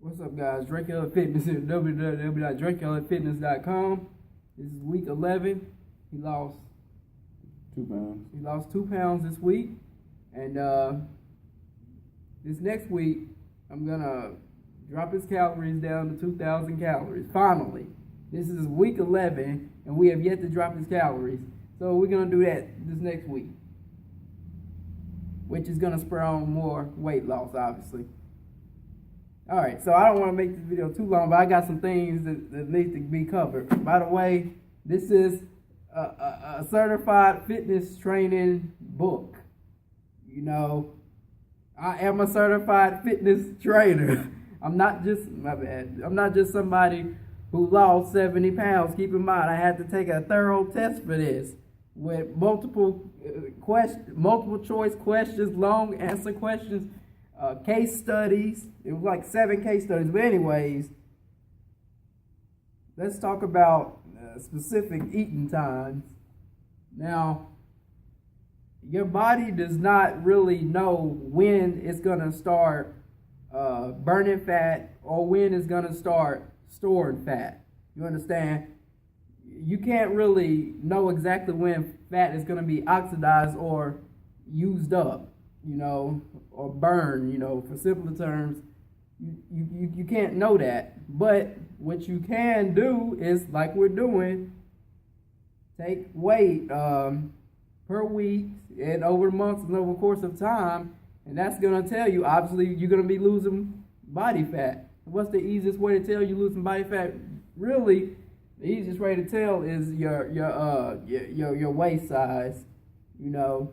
What's up, guys? Drake Elliott Fitness here, www.drakeelliottfitness.com. This is week 11. He lost 2 pounds. He lost 2 pounds this week, and this next week I'm gonna drop his calories down to 2,000 calories. Finally, this is week 11, and we have yet to drop his calories. So we're gonna do that this next week, which is gonna spur on more weight loss, obviously. All right, so I don't want to make this video too long, but I got some things that need to be covered. By the way, this is a certified fitness training book. You know, I am a certified fitness trainer. I'm not just somebody who lost 70 pounds. Keep in mind, I had to take a thorough test for this with multiple choice questions, long answer questions. Case studies. It was like 7 case studies. But anyways, let's talk about specific eating times. Now, your body does not really know when it's going to start burning fat or when it's going to start storing fat. You understand? You can't really know exactly when fat is going to be oxidized or used up, you know, or burn, you know, for simpler terms. You can't know that. But what you can do is, like we're doing, take weight per week and over months and over the course of time, and that's going to tell you, obviously, you're going to be losing body fat. What's the easiest way to tell you losing body fat? Really, the easiest way to tell is your waist size. You know,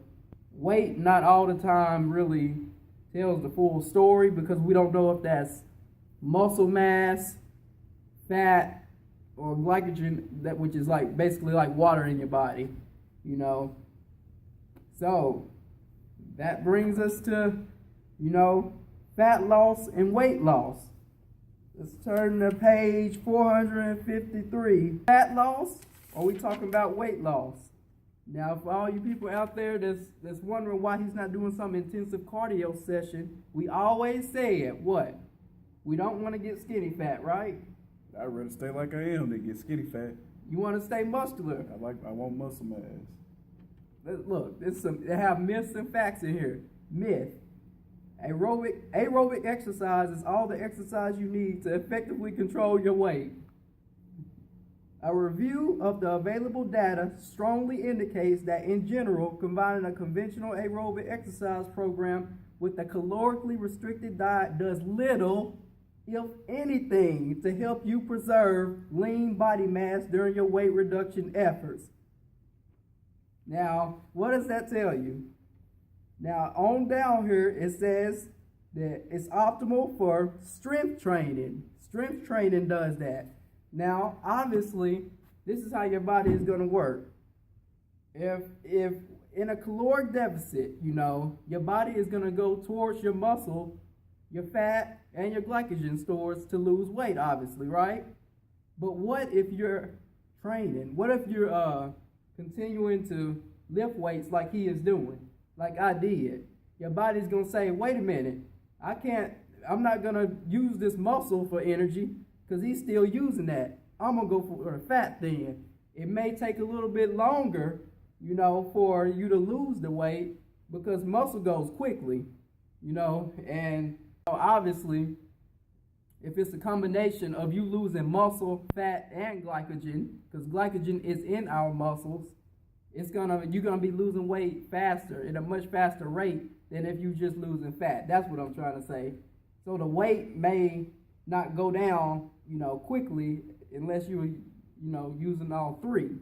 weight not all the time really tells the full story, because we don't know if that's muscle mass, fat, or glycogen, that which is like basically like water in your body, you know. So that brings us to, you know, fat loss and weight loss. Let's turn to page 453. Fat loss, or are we talking about weight loss? Now, for all you people out there that's wondering why he's not doing some intensive cardio session, we always say it, what? We don't want to get skinny fat, right? I'd rather stay like I am than get skinny fat. You want to stay muscular. I want muscle mass. Look, they have myths and facts in here. Myth. Aerobic exercise is all the exercise you need to effectively control your weight. A review of the available data strongly indicates that, in general, combining a conventional aerobic exercise program with a calorically restricted diet does little, if anything, to help you preserve lean body mass during your weight reduction efforts. Now, what does that tell you? Now, on down here, it says that it's optimal for strength training. Strength training does that. Now, obviously, this is how your body is going to work. If in a caloric deficit, you know, your body is going to go towards your muscle, your fat, and your glycogen stores to lose weight, obviously, right? But what if you're training? What if you're continuing to lift weights like he is doing, like I did? Your body's going to say, wait a minute, I'm not going to use this muscle for energy, because he's still using that. I'm going to go for the fat then. It may take a little bit longer, you know, for you to lose the weight, because muscle goes quickly, you know. And obviously, if it's a combination of you losing muscle, fat, and glycogen, because glycogen is in our muscles, you're gonna be losing weight faster, at a much faster rate than if you just losing fat. That's what I'm trying to say. So the weight may not go down, you know, quickly unless you're, you know, using all three.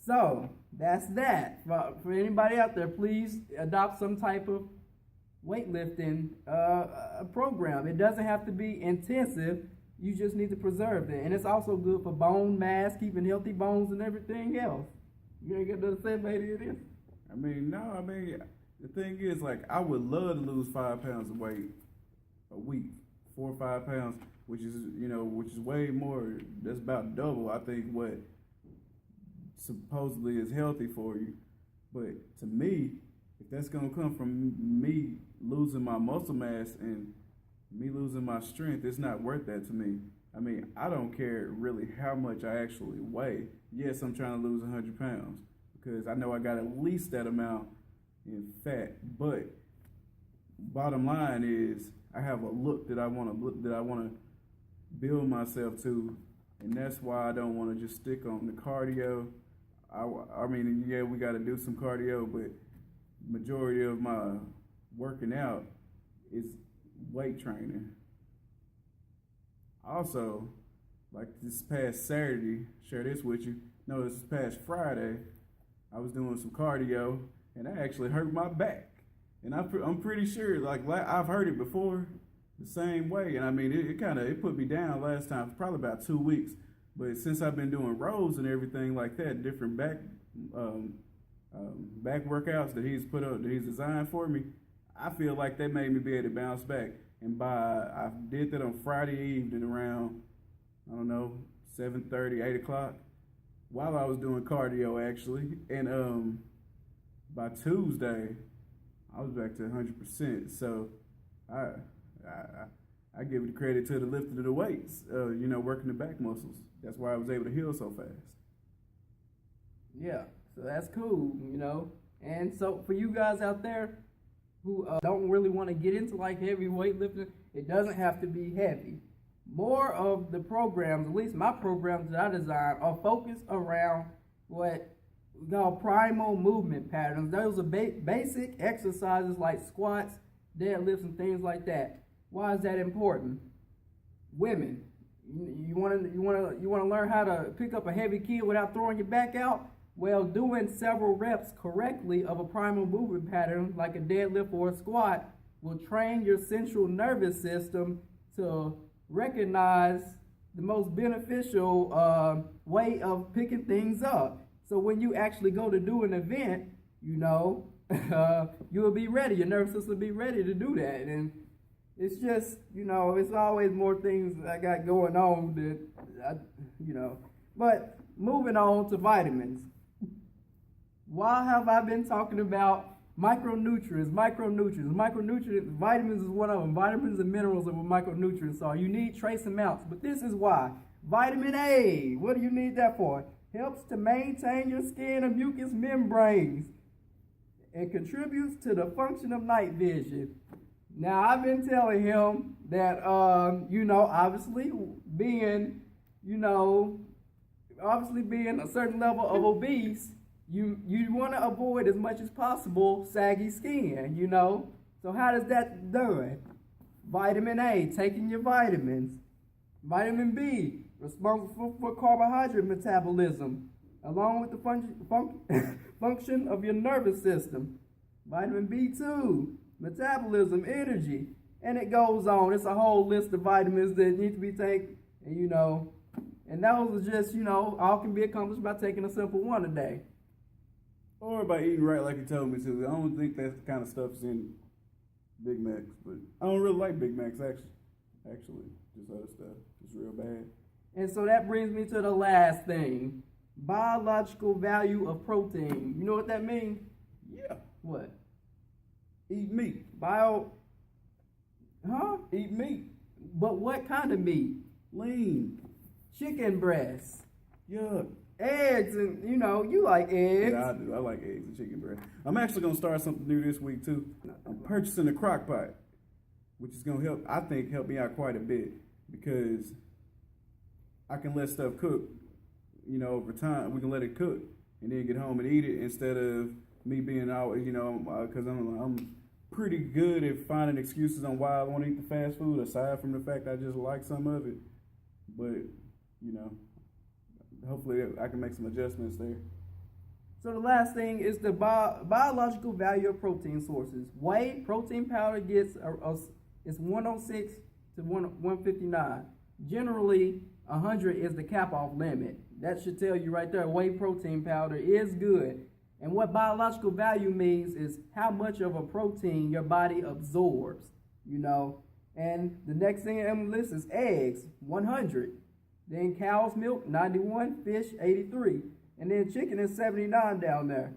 So that's that. For anybody out there, please adopt some type of weightlifting program. It doesn't have to be intensive. You just need to preserve it. And it's also good for bone mass, keeping healthy bones and everything else. You ain't got nothing to say about any of this? The thing is, like, I would love to lose 5 pounds of weight a week. 4 or 5 pounds, which is way more. That's about double, I think, what supposedly is healthy for you. But to me, if that's gonna come from me losing my muscle mass and me losing my strength, it's not worth that to me. I mean, I don't care really how much I actually weigh. Yes, I'm trying to lose 100 pounds because I know I got at least that amount in fat. But bottom line is, I have a look that I want to build myself to, and that's why I don't want to just stick on the cardio. I mean, yeah, we got to do some cardio, but majority of my working out is weight training. Also, like this past Saturday, share this with you. No, this past Friday, I was doing some cardio, and I actually hurt my back. And I'm pretty sure, like I've heard it before, the same way. And I mean, it put me down last time for probably about 2 weeks. But since I've been doing rows and everything like that, different back workouts that he's put up, that he's designed for me, I feel like that made me be able to bounce back. And I did that on Friday evening around, I don't know, 7:30, 8 o'clock, while I was doing cardio actually. And by Tuesday, I was back to 100%. So I give the credit to the lifting of the weights, working the back muscles. That's why I was able to heal so fast. Yeah, so that's cool, And so for you guys out there who don't really want to get into like heavy weightlifting, it doesn't have to be heavy. More of the programs, at least my programs that I design, are focused around what we call primal movement patterns. Those are basic exercises like squats, deadlifts, and things like that. Why is that important? Women, you want to learn how to pick up a heavy kid without throwing your back out? Well, doing several reps correctly of a primal movement pattern like a deadlift or a squat will train your central nervous system to recognize the most beneficial way of picking things up. So when you actually go to do an event, you'll be ready. Your nervous system will be ready to do that. And it's just, it's always more things I got going on that, But moving on to vitamins. Why have I been talking about micronutrients? Vitamins is one of them. Vitamins and minerals are what micronutrients are. You need trace amounts, but this is why. Vitamin A, what do you need that for? Helps to maintain your skin and mucous membranes and contributes to the function of night vision. Now, I've been telling him that, obviously being a certain level of obese, you want to avoid as much as possible saggy skin, So how does that done? Vitamin A, taking your vitamins. Vitamin B, responsible for carbohydrate metabolism, along with the function of your nervous system. Vitamin B2, metabolism, energy, and it goes on. It's a whole list of vitamins that need to be taken, and those are just, all can be accomplished by taking a simple one a day. Or by eating right like you told me to. I don't think that kind of stuff's in Big Macs, but I don't really like Big Macs, actually. Just other stuff. It's real bad. And so that brings me to the last thing. Biological value of protein. You know what that means? Yeah. What? Eat meat. Eat meat. But what kind of meat? Lean. Chicken breast. Yeah. Eggs, and you like eggs. Yeah, I do. I like eggs and chicken breast. I'm actually going to start something new this week, too. I'm purchasing a crock pot, which is going to help me out quite a bit, because I can let stuff cook, over time. We can let it cook and then get home and eat it, instead of me being always, because I'm pretty good at finding excuses on why I want to eat the fast food, aside from the fact I just like some of it. But, hopefully I can make some adjustments there. So the last thing is the biological value of protein sources. Whey protein powder gets it's 106 to 159. Generally, 100 is the cap-off limit. That should tell you right there, whey protein powder is good. And what biological value means is how much of a protein your body absorbs, And the next thing on the list is eggs, 100. Then cow's milk, 91. Fish, 83. And then chicken is 79 down there.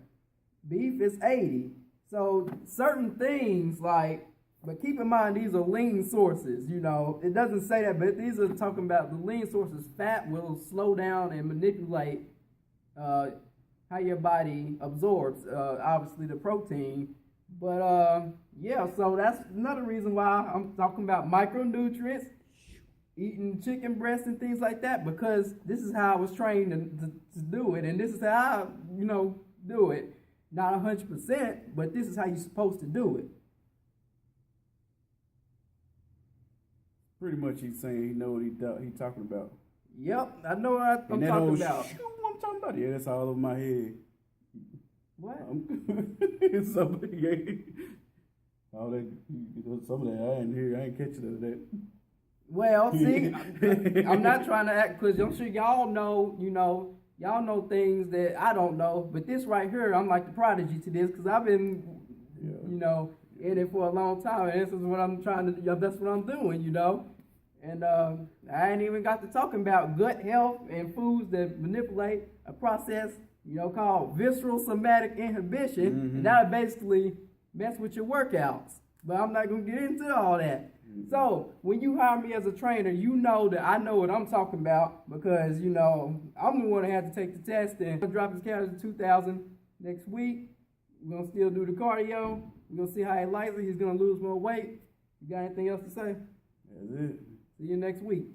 Beef is 80. So certain things like But keep in mind, these are lean sources. You know, it doesn't say that, but these are talking about the lean sources. Fat will slow down and manipulate how your body absorbs, obviously, the protein. But yeah, so that's another reason why I'm talking about micronutrients, eating chicken breast and things like that, because this is how I was trained to do it, and this is how I, do it. Not 100%, but this is how you're supposed to do it. Pretty much, he's saying he know what he talking about. Yep, I know what I'm talking about. I'm talking about. Yeah, that's all over my head. What? Somebody ain't. All that, some of that I ain't hear. I ain't catching none of that. Well, see, I'm not trying to act, because I'm sure y'all know, y'all know things that I don't know. But this right here, I'm like the prodigy to this, because I've been, in it for a long time, and this is what I'm trying to do. That's what I'm doing, And I ain't even got to talking about gut health and foods that manipulate a process, called visceral somatic inhibition. Mm-hmm. And that'll basically mess with your workouts. But I'm not going to get into all that. Mm-hmm. So when you hire me as a trainer, you know that I know what I'm talking about, because, I'm the one that had to take the test, and I'm dropping his calories to 2,000 next week. We're going to still do the cardio. We're going to see how he likes it. He's going to lose more weight. You got anything else to say? That's it. See you next week.